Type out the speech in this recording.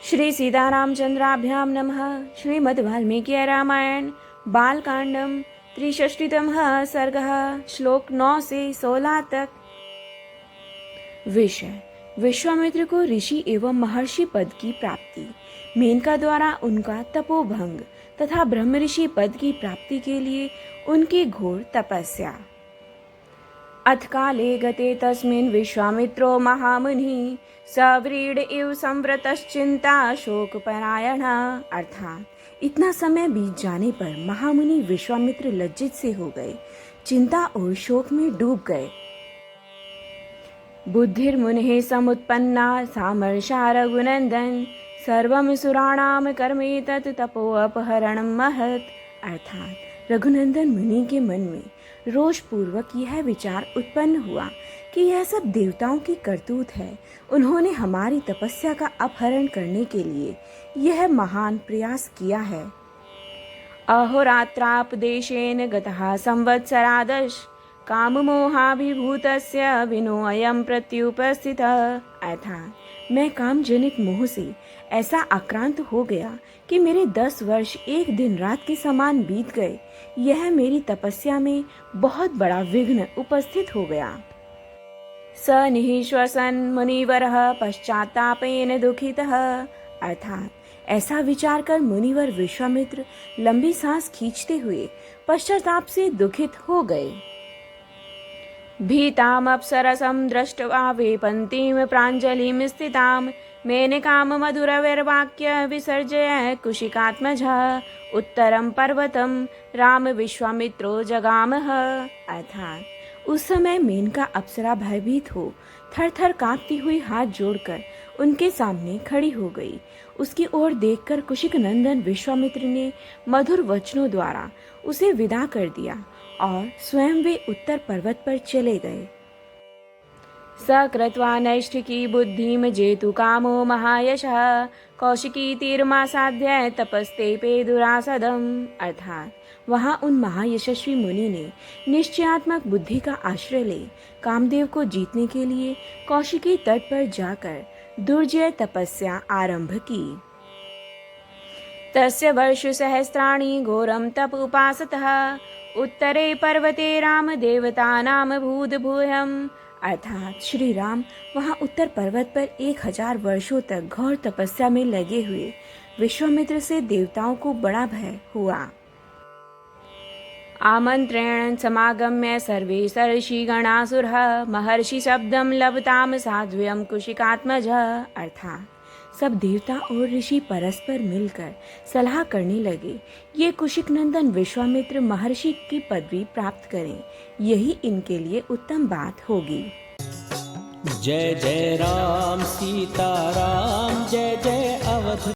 श्री सीतारामचंद्राभ्याम नमः। श्रीमद् वाल्मीकि रामायण बालकांडम 63 सर्गः श्लोक 9 से 16 तक। विषय: विश्वामित्र को ऋषि एवं महर्षि पद की प्राप्ति, मेनका द्वारा उनका तपोभंग तथा ब्रह्म ऋषि पद की प्राप्ति के लिए उनकी घोर तपस्या। अथ काले गते तस्मिन् विश्वामित्रो महामुनिः सव्रीड इव संवृतश्चिंता शोकपरायणः। अर्थात इतना समय बीत जाने पर महामुनि विश्वामित्र लज्जित से हो गए, चिंता और शोक में डूब गए। बुद्धिर्मुनेः समुत्पन्ना सामर्षा रघुनंदन सर्वं सुराणां कर्मेतत् तपोअपहरणं महत्। अर्थात रघुनंदन मुनि के मन में रोष पूर्वक यह विचार उत्पन्न हुआ कि यह सब देवताओं की करतूत है। उन्होंने हमारी तपस्या का अपहरण करने के लिए यह महान प्रयास किया है। अहोरात्रापदेशेन गतः संवत्सरादश काममोहाभिभूतस्य विनोऽयं प्रत्युपस्थितः। अर्थात मैं काम जनित मोह से ऐसा आक्रांत हो गया कि मेरे 10 वर्ष एक दिन रात के समान बीत गए। यह मेरी तपस्या में बहुत बड़ा विघ्न उपस्थित हो गया। स निःश्वसन मुनिवरः पश्चात्तापेन दुखितः। अर्थात ऐसा विचार कर मुनिवर विश्वामित्र लंबी सांस खींचते हुए पश्चाताप से दुखित हो गए। भीताम अप्सरसं दृष्ट्वा वेपन्तीं प्राञ्जलिं स्थितां मेनकां मधुरवैर्वाक्य विसर्जय कुशिकात्मजः उत्तरं पर्वतं राम विश्वामित्रो जगामः। अर्थात उस समय मेनका अप्सरा भयभीत हो थर थर कांपती हुई हाथ जोड़कर उनके सामने खड़ी हो गई। उसकी ओर देखकर कुशिक नंदन विश्वामित्र ने मधुर वचनों द्वारा उसे विदा कर दिया और स्वयं वे उत्तर पर्वत पर चले गए। स कृत्वा नैष्ठिकी बुद्धिं जेतु कामो महायशः कौशिकी तीर्मासाध्य तपस्तेपे दुरासदम्। अर्थात वहां उन महायशस्वी मुनि ने निश्चयात्मक बुद्धि का आश्रय ले कामदेव को जीतने के लिए कौशिकी तट पर जाकर दुर्जय तपस्या आरंभ की। तस्य वर्ष सहस्राणि घोरं तप उपासतः उत्तरे पर्वते राम देवतानां भूतभूयम्। अर्थात श्री राम वहां उत्तर पर्वत पर 1000 वर्षों तक घोर तपस्या में लगे हुए विश्वामित्र से देवताओं को बड़ा भय हुआ। आमंत्रेण समागम्य सर्वे ऋषिगणासुरः महर्षि शब्दं लभताम साध्व्यं कुशिकात्मजः। अर्थात सब देवता और ऋषि परस्पर मिलकर सलाह करने लगे, ये कुशिक नंदन विश्वामित्र महर्षि की पदवी प्राप्त करें, यही इनके लिए उत्तम बात होगी। जय जय राम सीता राम, जय जय अवध